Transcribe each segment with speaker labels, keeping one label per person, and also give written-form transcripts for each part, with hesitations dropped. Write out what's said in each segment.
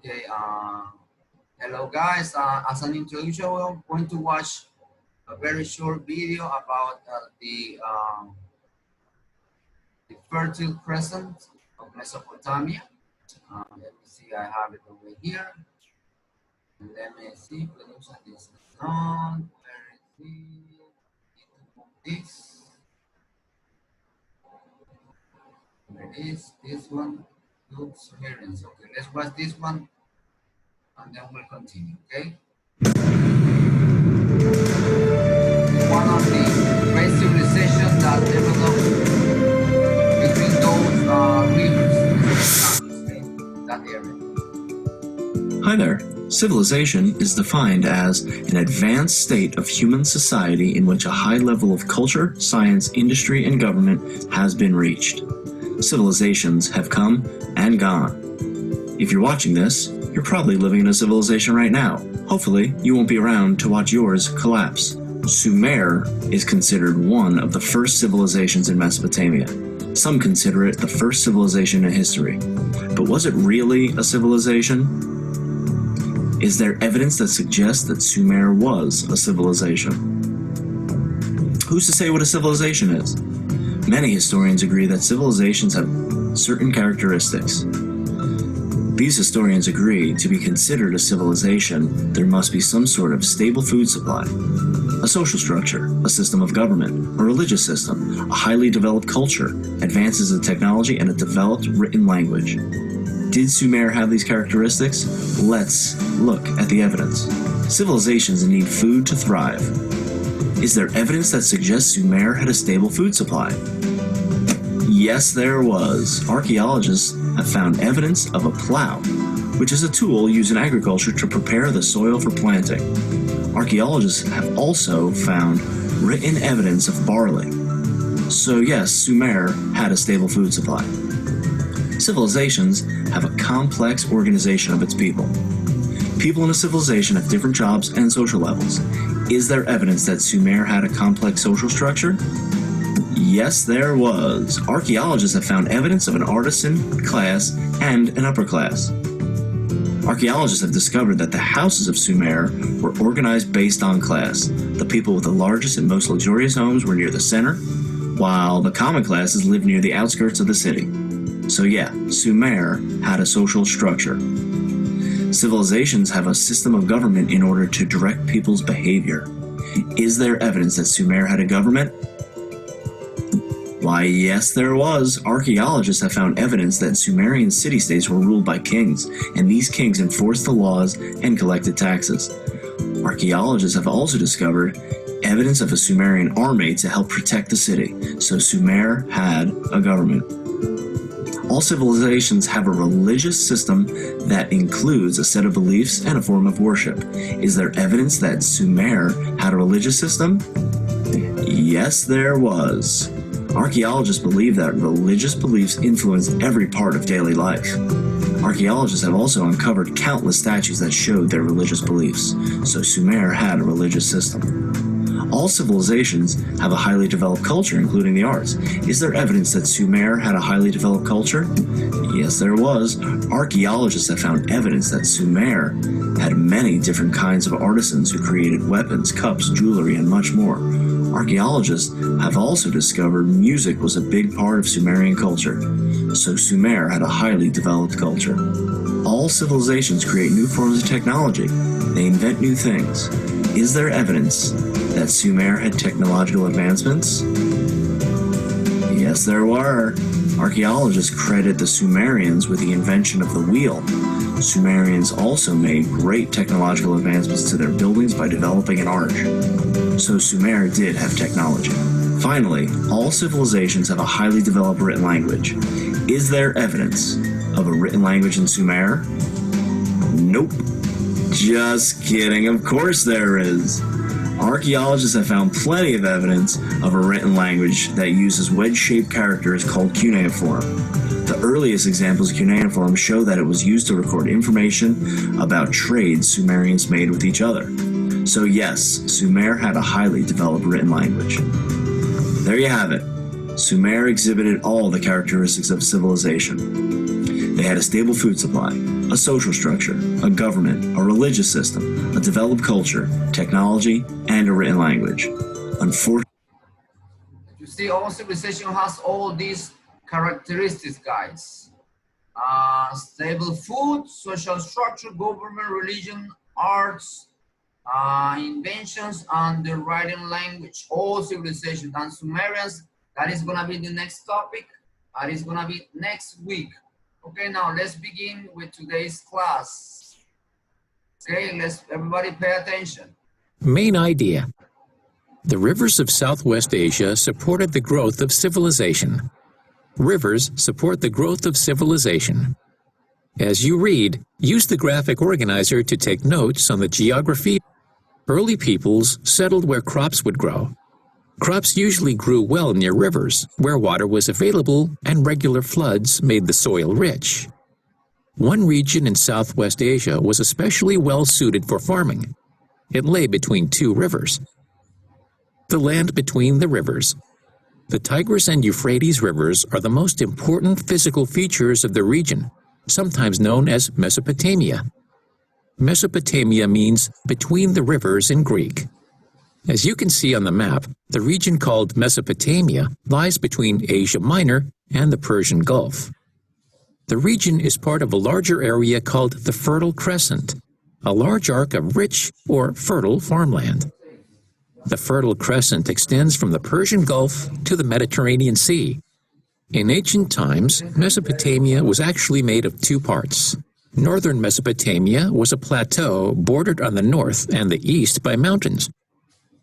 Speaker 1: Okay, hello guys. As an introduction, we're going to watch a very short video about the Fertile Crescent of Mesopotamia. Let me see, I have it over here. Let me see, production is on. Where is it? Need to move this. Where is this one? Good Sumerians. Okay, let's watch this one and then we'll continue, okay? One of the great civilizations that developed between those rivers, okay, that area.
Speaker 2: Hi there. Civilization is defined as an advanced state of human society in which a high level of culture, science, industry, and government has been reached. Civilizations have come and gone. If you're watching this, you're probably living in a civilization right now. Hopefully, you won't be around to watch yours collapse. Sumer is considered one of the first civilizations in Mesopotamia. Some consider it the first civilization in history. But was it really a civilization? Is there evidence that suggests that Sumer was a civilization? Who's to say what a civilization is? Many historians agree that civilizations have certain characteristics. These historians agree to be considered a civilization, there must be some sort of stable food supply, a social structure, a system of government, a religious system, a highly developed culture, advances in technology, and a developed written language. Did Sumer have these characteristics? Let's look at the evidence. Civilizations need food to thrive. Is there evidence that suggests Sumer had a stable food supply? Yes, there was. Archaeologists have found evidence of a plow, which is a tool used in agriculture to prepare the soil for planting. Archaeologists have also found written evidence of barley. So yes, Sumer had a stable food supply. Civilizations have a complex organization of its people. People in a civilization have different jobs and social levels. Is there evidence that Sumer had a complex social structure? Yes, there was. Archaeologists have found evidence of an artisan class and an upper class. Archaeologists have discovered that the houses of Sumer were organized based on class. The people with the largest and most luxurious homes were near the center, while the common classes lived near the outskirts of the city. So yeah, Sumer had a social structure. Civilizations have a system of government in order to direct people's behavior. Is there evidence that Sumer had a government? Why, yes, there was. Archaeologists have found evidence that Sumerian city-states were ruled by kings, and these kings enforced the laws and collected taxes. Archaeologists have also discovered evidence of a Sumerian army to help protect the city, so Sumer had a government. All civilizations have a religious system that includes a set of beliefs and a form of worship. Is there evidence that Sumer had a religious system? Yes, there was. Archaeologists believe that religious beliefs influence every part of daily life. Archaeologists have also uncovered countless statues that showed their religious beliefs, so Sumer had a religious system. All civilizations have a highly developed culture, including the arts. Is there evidence that Sumer had a highly developed culture? Yes, there was. Archaeologists have found evidence that Sumer had many different kinds of artisans who created weapons, cups, jewelry, and much more. Archaeologists have also discovered music was a big part of Sumerian culture, so Sumer had a highly developed culture. All civilizations create new forms of technology. They invent new things. Is there evidence that Sumer had technological advancements? Yes, there were. Archaeologists credit the Sumerians with the invention of the wheel. Sumerians also made great technological advancements to their buildings by developing an arch. So Sumer did have technology. Finally, all civilizations have a highly developed written language. Is there evidence of a written language in Sumer? Nope. Just kidding, of course there is. Archaeologists have found plenty of evidence of a written language that uses wedge-shaped characters called cuneiform. The earliest examples of cuneiform show that it was used to record information about trades Sumerians made with each other. So yes, Sumer had a highly developed written language. There you have it. Sumer exhibited all the characteristics of civilization. They had a stable food supply, a social structure, a government, a religious system, a developed culture, technology, and a written language. Unfortunately,
Speaker 1: you see, all civilization has all these characteristics, guys. Stable food, social structure, government, religion, arts, inventions, and the writing language. All civilizations. And Sumerians, that is gonna be the next topic. That is gonna be next week. Okay, now let's begin with today's class. Okay, let's everybody pay attention.
Speaker 3: Main idea. The rivers of Southwest Asia supported the growth of civilization. Rivers support the growth of civilization. As you read, use the graphic organizer to take notes on the geography. Early peoples settled where crops would grow. Crops usually grew well near rivers, where water was available and regular floods made the soil rich. One region in Southwest Asia was especially well suited for farming. It lay between two rivers. The land between the rivers. The Tigris and Euphrates rivers are the most important physical features of the region, sometimes known as Mesopotamia. Mesopotamia means between the rivers in Greek. As you can see on the map, the region called Mesopotamia lies between Asia Minor and the Persian Gulf. The region is part of a larger area called the Fertile Crescent, a large arc of rich or fertile farmland. The Fertile Crescent extends from the Persian Gulf to the Mediterranean Sea. In ancient times, Mesopotamia was actually made of two parts. Northern Mesopotamia was a plateau bordered on the north and the east by mountains.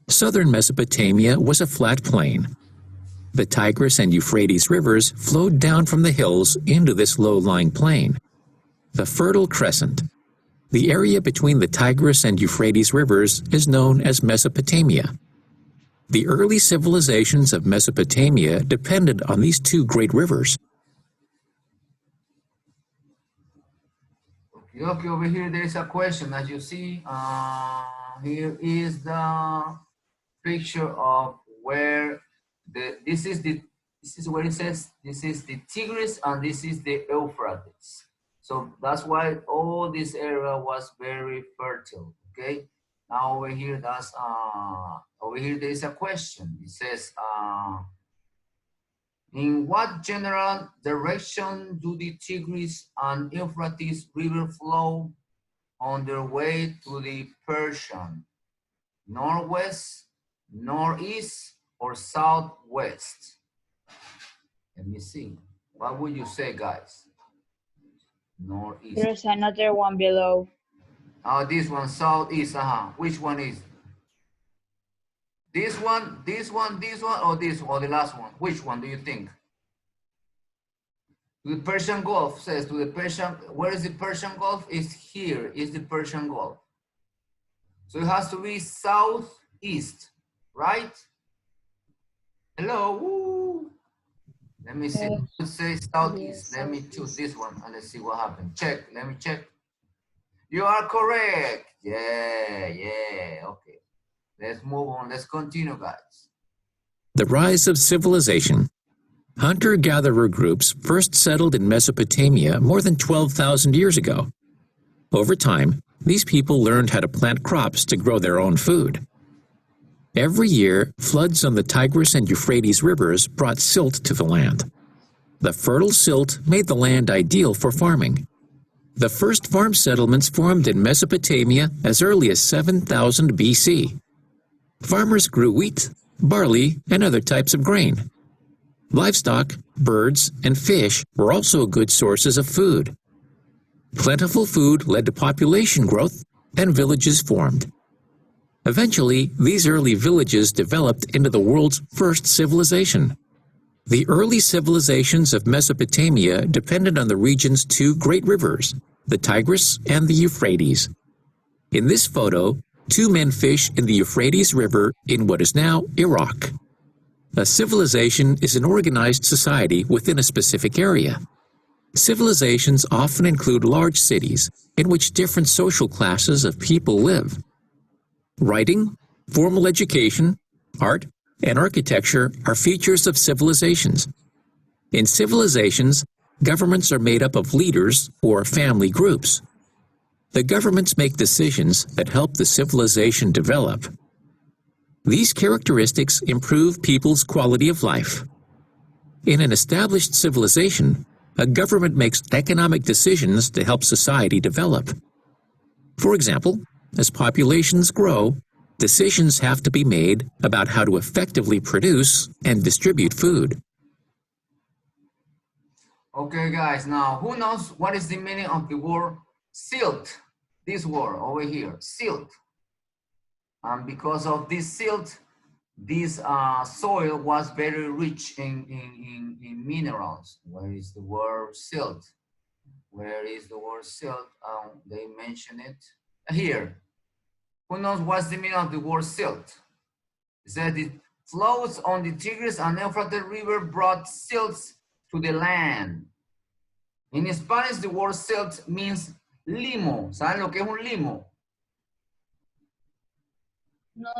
Speaker 3: Southern Mesopotamia was a flat plain. The Tigris and Euphrates rivers flowed down from the hills into this low-lying plain. The Fertile Crescent. The area between the Tigris and Euphrates rivers is known as Mesopotamia. The early civilizations of Mesopotamia depended on these two great rivers.
Speaker 1: Okay, over here there is a question. As you see, here is the picture of where this is where it says this is the Tigris and this is the Euphrates. So that's why all this area was very fertile. Okay. Now over here, there is a question. It says, in what general direction do the Tigris and Euphrates river flow on their way to the Persian? Northwest, northeast, or southwest? Let me see. What would you say, guys? Northeast.
Speaker 4: There's another one below.
Speaker 1: Oh, this one, southeast. Which one is? This one, or this one, or the last one? Which one do you think? The Persian Gulf says to the Persian. Where is the Persian Gulf? Is here. Is the Persian Gulf. So it has to be southeast, right? Hello. Woo. Let me see. Let's say southeast. Let me choose this one and let's see what happens. Check. Let me check. You are correct. Yeah. Okay. Let's move on. Let's continue, guys.
Speaker 3: The rise of civilization. Hunter-gatherer groups first settled in Mesopotamia more than 12,000 years ago. Over time, these people learned how to plant crops to grow their own food. Every year, floods on the Tigris and Euphrates rivers brought silt to the land. The fertile silt made the land ideal for farming. The first farm settlements formed in Mesopotamia as early as 7000 BC. Farmers grew wheat, barley, and other types of grain. Livestock, birds, and fish were also good sources of food. Plentiful food led to population growth, and villages formed. Eventually, these early villages developed into the world's first civilization. The early civilizations of Mesopotamia depended on the region's two great rivers, the Tigris and the Euphrates. In this photo, two men fish in the Euphrates River in what is now Iraq. A civilization is an organized society within a specific area. Civilizations often include large cities in which different social classes of people live. Writing, formal education, art, and architecture are features of civilizations. In civilizations, governments are made up of leaders or family groups. The governments make decisions that help the civilization develop. These characteristics improve people's quality of life. In an established civilization, a government makes economic decisions to help society develop. For example, as populations grow, decisions have to be made about how to effectively produce and distribute food.
Speaker 1: Okay, guys, now who knows what is the meaning of the word silt? This word over here, silt. And because of this silt, this soil was very rich in minerals. Where is the word silt? Where is the word silt? They mention it here. Who knows what's the meaning of the word silt? It said it flows on the Tigris and Euphrates River brought silts to the land. In Spanish, the word silt means limo. ¿Saben lo que es un limo?
Speaker 4: No.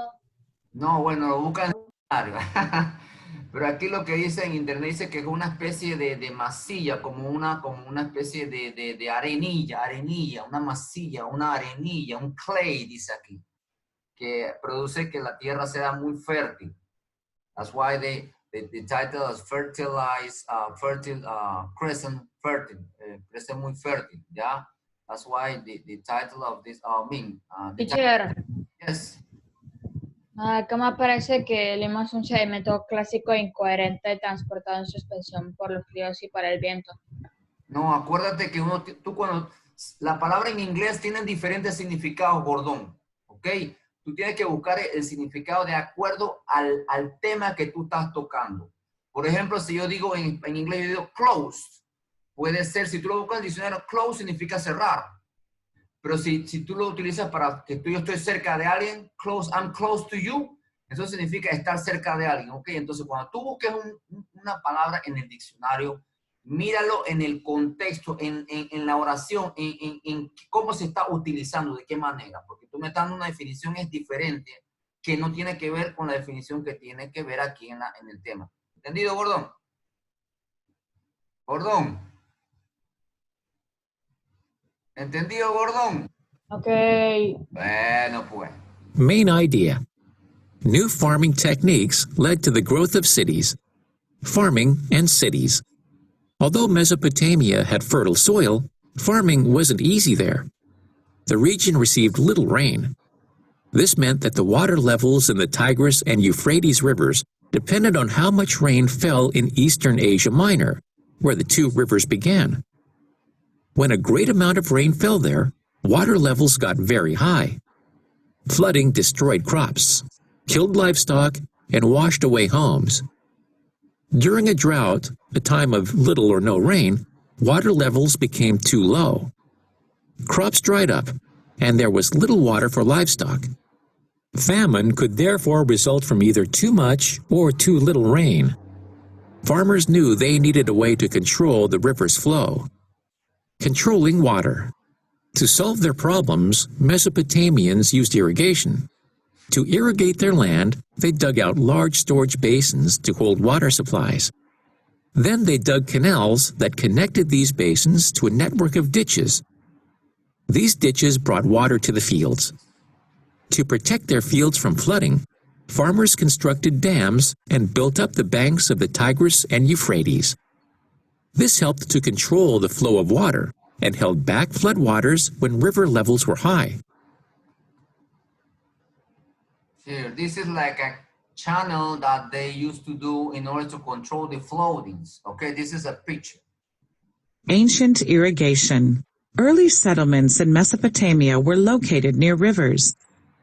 Speaker 1: No, bueno, lo buscan. Pero aquí lo que dice en internet dice que es una especie de masilla, como una especie de arenilla, una masilla, una arenilla, un clay, dice aquí, que produce que la tierra sea muy fértil. That's why the title is crescent fertile, crescent muy fértil, yeah? That's why the title of this,
Speaker 4: Teacher,
Speaker 1: yes.
Speaker 4: acá me parece que el limo es un sedimento clásico e incoherente transportado en suspensión por los ríos y por el viento.
Speaker 1: No, acuérdate que tú cuando la palabra en inglés tiene diferentes significados, Gordón, ¿ok? Tú tienes que buscar el significado de acuerdo al tema que tú estás tocando. Por ejemplo, si yo digo en inglés, yo digo closed, puede ser, si tú lo buscas en el diccionario, close significa cerrar. Pero si tú lo utilizas para que yo estoy cerca de alguien, close, I'm close to you, eso significa estar cerca de alguien, ¿ok? Entonces, cuando tú busques una palabra en el diccionario, míralo en el contexto, en la oración, en cómo se está utilizando, de qué manera, porque tú me estás dando una definición es diferente, que no tiene que ver con la definición que tiene que ver aquí en el tema. ¿Entendido, Gordón? Gordón. ¿Entendido, Gordón?
Speaker 4: Okay.
Speaker 1: Bueno, pues.
Speaker 3: Main idea. New farming techniques led to the growth of cities, farming and cities. Although Mesopotamia had fertile soil, farming wasn't easy there. The region received little rain. This meant that the water levels in the Tigris and Euphrates rivers depended on how much rain fell in eastern Asia Minor, where the two rivers began. When a great amount of rain fell there, water levels got very high. Flooding destroyed crops, killed livestock, and washed away homes. During a drought, a time of little or no rain, water levels became too low. Crops dried up, and there was little water for livestock. Famine could therefore result from either too much or too little rain. Farmers knew they needed a way to control the river's flow. Controlling water. To solve their problems, Mesopotamians used irrigation. To irrigate their land, they dug out large storage basins to hold water supplies. Then they dug canals that connected these basins to a network of ditches. These ditches brought water to the fields. To protect their fields from flooding, farmers constructed dams and built up the banks of the Tigris and Euphrates. This helped to control the flow of water and held back floodwaters when river levels were high.
Speaker 1: Here, this is like a channel that they used to do in order to control the floodings. Okay, this is a picture.
Speaker 5: Ancient irrigation. Early settlements in Mesopotamia were located near rivers.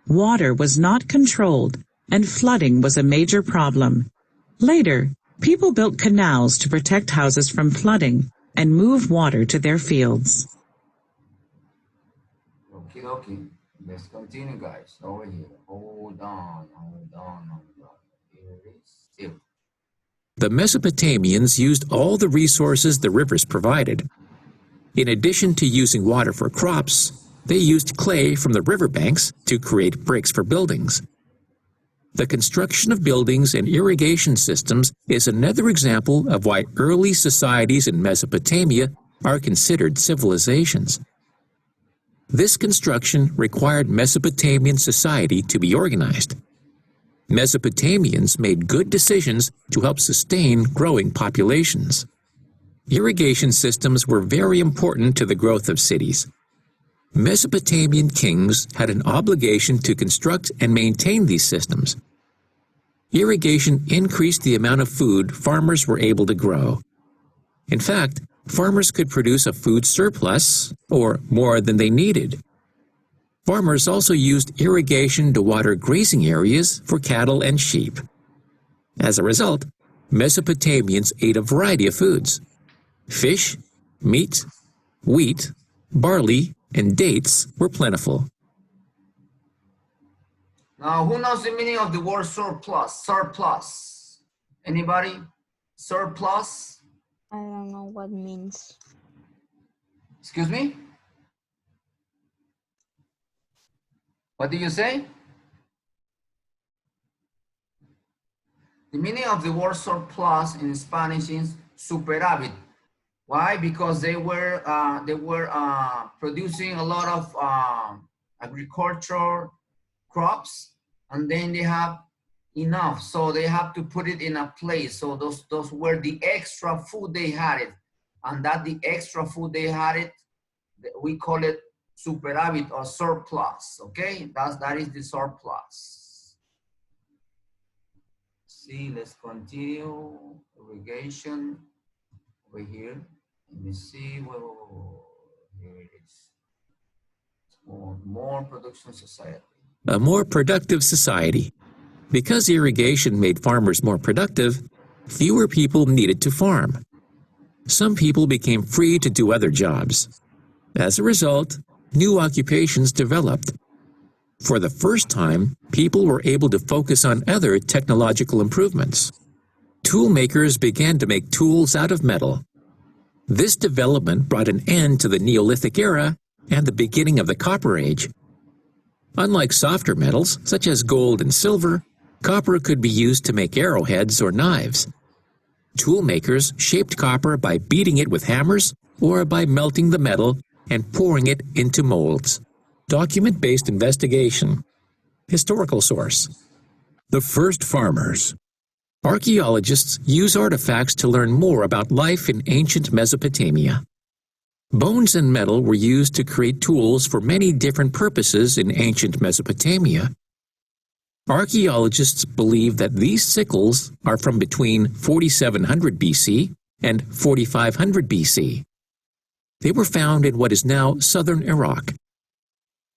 Speaker 5: Water was not controlled, and flooding was a major problem. Later, people built canals to protect houses from flooding and move water to their fields.
Speaker 1: Okie dokie. Let's continue, guys. Over here. Hold on. Here is it.
Speaker 3: The Mesopotamians used all the resources the rivers provided. In addition to using water for crops, they used clay from the riverbanks to create bricks for buildings. The construction of buildings and irrigation systems is another example of why early societies in Mesopotamia are considered civilizations. This construction required Mesopotamian society to be organized. Mesopotamians made good decisions to help sustain growing populations. Irrigation systems were very important to the growth of cities. Mesopotamian kings had an obligation to construct and maintain these systems. Irrigation increased the amount of food farmers were able to grow. In fact, farmers could produce a food surplus, or more than they needed. Farmers also used irrigation to water grazing areas for cattle and sheep. As a result, Mesopotamians ate a variety of foods. Fish, meat, wheat, barley, and dates were plentiful.
Speaker 1: Now, who knows the meaning of the word surplus? Surplus. Anybody? Surplus?
Speaker 6: I don't know what means.
Speaker 1: Excuse me? What did you say? The meaning of the word surplus in Spanish is superávit. Why? Because they were producing a lot of agricultural crops, and then they have enough, so they have to put it in a place. So those were the extra food they had it, and that the extra food they had it, we call it superávit or surplus. Okay, that is the surplus. See, let's continue. Irrigation over here. Let me see. Whoa, here it is. More production society.
Speaker 3: A more productive society. Because irrigation made farmers more productive, fewer people needed to farm. Some people became free to do other jobs. As a result, new occupations developed. For the first time, people were able to focus on other technological improvements. Tool makers began to make tools out of metal. This development brought an end to the Neolithic era and the beginning of the Copper Age. Unlike softer metals, such as gold and silver, copper could be used to make arrowheads or knives. Tool makers shaped copper by beating it with hammers or by melting the metal and pouring it into molds. Document-based investigation. Historical source. The first farmers. Archaeologists use artifacts to learn more about life in ancient Mesopotamia. Bones and metal were used to create tools for many different purposes in ancient Mesopotamia. Archaeologists believe that these sickles are from between 4700 BC and 4500 BC. They were found in what is now southern Iraq.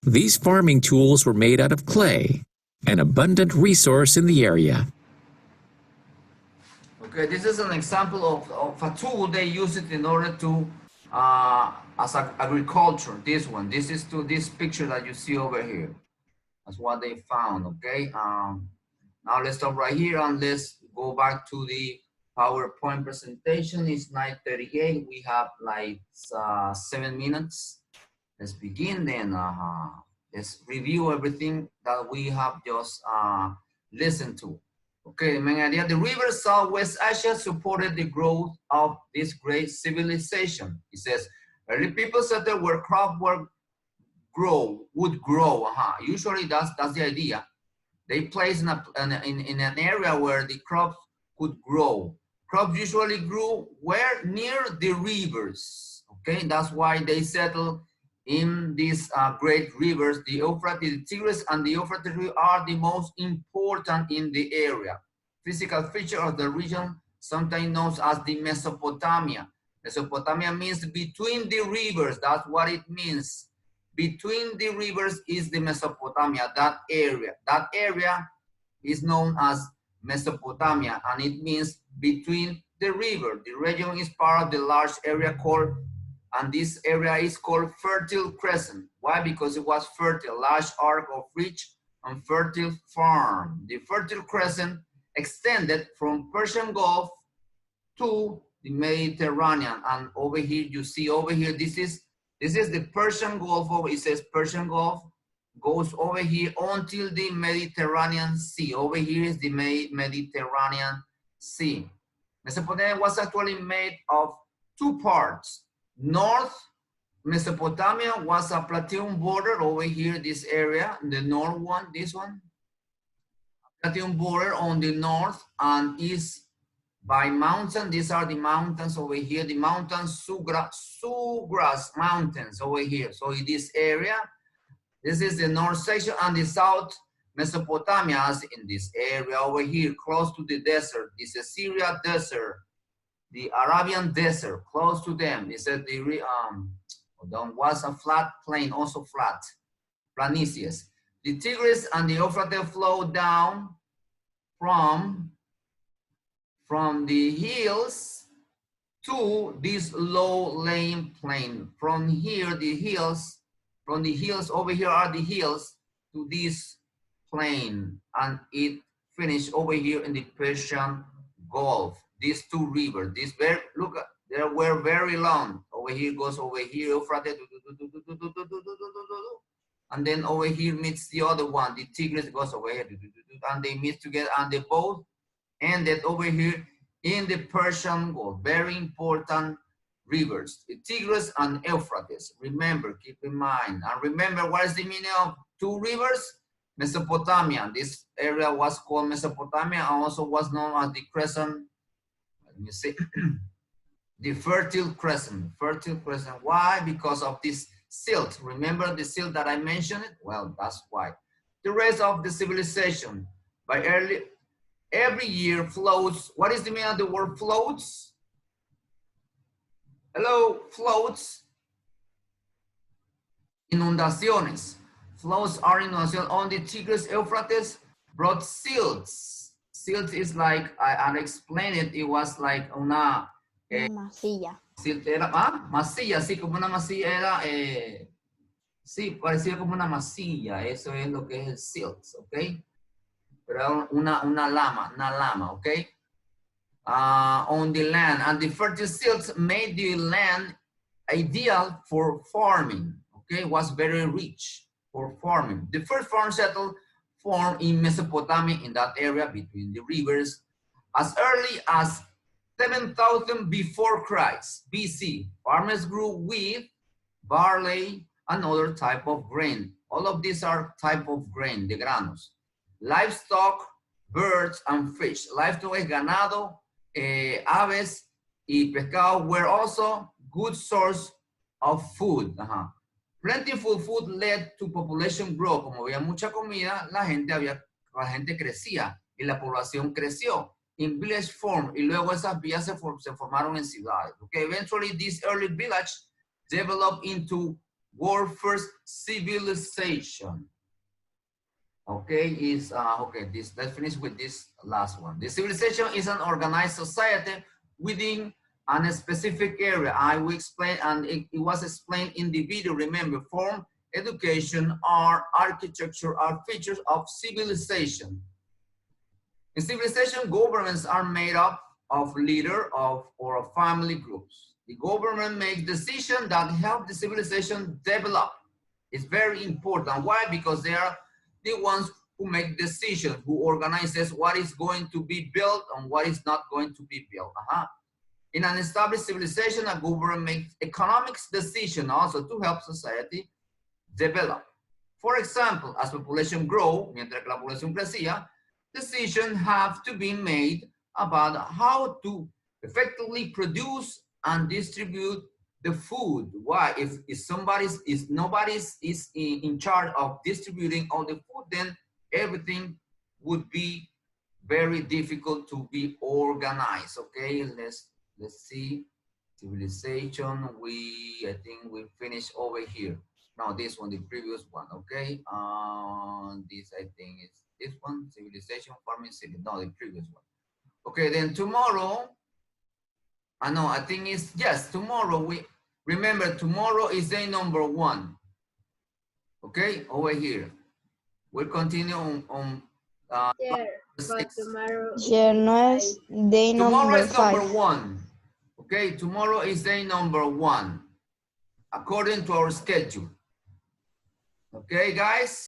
Speaker 3: These farming tools were made out of clay, an abundant resource in the area.
Speaker 1: Okay, this is an example of a tool. They use it in order to, as agriculture, this one. This is to this picture that you see over here. That's what they found, okay? Now let's stop right here and let's go back to the PowerPoint presentation. It's 9:38. We have like 7 minutes. Let's begin then. Let's review everything that we have just listened to. Okay, main idea, the river Southwest Asia supported the growth of this great civilization. It says, early people settled where crop would grow. Usually that's the idea. They place in an area where the crops could grow. Crops usually grew where? Near the rivers. Okay, that's why they settled in these great rivers. The Euphrates, the Tigris, and the Euphrates River are the most important in the area. Physical feature of the region, sometimes known as the Mesopotamia. Mesopotamia means between the rivers. That's what it means. Between the rivers is the Mesopotamia, that area. That area is known as Mesopotamia, and it means between the river. The region is part of the large area called, and this area is called Fertile Crescent. Why? Because it was fertile, large arc of rich and fertile farm. The Fertile Crescent extended from Persian Gulf to the Mediterranean. And over here, you see over here, this is the Persian Gulf. It says Persian Gulf. goes over here until the Mediterranean Sea. Over here is the Mediterranean Sea. Mesopotamia was actually made of two parts. North Mesopotamia was a plateau border over here, this area, the north one, this one. Plateau border on the north and east by mountain. These are the mountains over here, the mountains, Sugras mountains over here. So in this area, this is the north section, and the south Mesopotamia is in this area over here, close to the desert. This is Syria desert, the Arabian desert, close to them. This is the was a flat plain, also flat, planicies. The Tigris and the Euphrates flow down from the hills to this low-lying plain. From here, the hills over here are the hills to this plain, and it finished over here in the Persian Gulf. These two rivers, look, they were very long. Over here goes over here, Euphrates, and then over here meets the other one, the Tigris goes over here, and they meet together, and they both ended over here in the Persian Gulf. Very important rivers, the Tigris and Euphrates. Remember, keep in mind, and remember what is the meaning of two rivers? Mesopotamia. This area was called Mesopotamia, and also was known as the Crescent. Let me see. The Fertile Crescent. Fertile Crescent. Why? Because of this silt. Remember the silt that I mentioned? Well, that's why. The rest of the civilization by every year floats. What is the meaning of the word floats? Hello, floats. Inundaciones. Flows are inundations on the Tigris Euphrates brought silts. Silt is like, I'll explain it, it was like una...
Speaker 6: masilla.
Speaker 1: Silt era, masilla, sí, como una masilla era, sí, parecía como una masilla, eso es lo que es el silt, ¿ok? Pero una lama, ¿ok? On the land, and the fertile silts made the land ideal for farming, okay? Was very rich for farming. The first farm settled formed in Mesopotamia, in that area between the rivers, as early as 7,000 before Christ, BC. Farmers grew wheat, barley, and other type of grain. All of these are type of grain, the granos. Livestock, birds, and fish. Livestock es ganado, aves, y pescado were also good source of food. Plentiful food led to population growth. Como había mucha comida, la gente crecía y la población creció. In village form, y luego esas villas se formaron en ciudades. Okay, eventually this early village developed into world first civilization. Okay, let's finish with this last one. The civilization is an organized society within a specific area. I will explain, and it was explained in the video. Remember, form, education, art, architecture are features of civilization. In civilization, governments are made up of leader or family groups. The government makes decisions that help the civilization develop. It's very important. Why? Because they are the ones who make decisions, who organizes what is going to be built and what is not going to be built. In an established civilization, a government makes economic decisions also to help society develop. For example, as population grows, mientras que la población crecía, decisions have to be made about how to effectively produce and distribute the food. Why? If nobody's in charge of distributing all the food, then everything would be very difficult to be organized. Okay, let's see. Civilization, I think we finished over here. No, this one, the previous one. Okay, this I think is this one, civilization, farming, city. No, the previous one. Okay, then tomorrow, I think it's, yes, tomorrow, remember, tomorrow is day number 1. Okay, over here. We'll continue on
Speaker 7: but tomorrow.
Speaker 6: Yeah, no es day
Speaker 1: tomorrow
Speaker 6: number
Speaker 1: is number
Speaker 6: 5.
Speaker 1: 1. Okay, tomorrow is day number 1, according to our schedule. Okay, guys?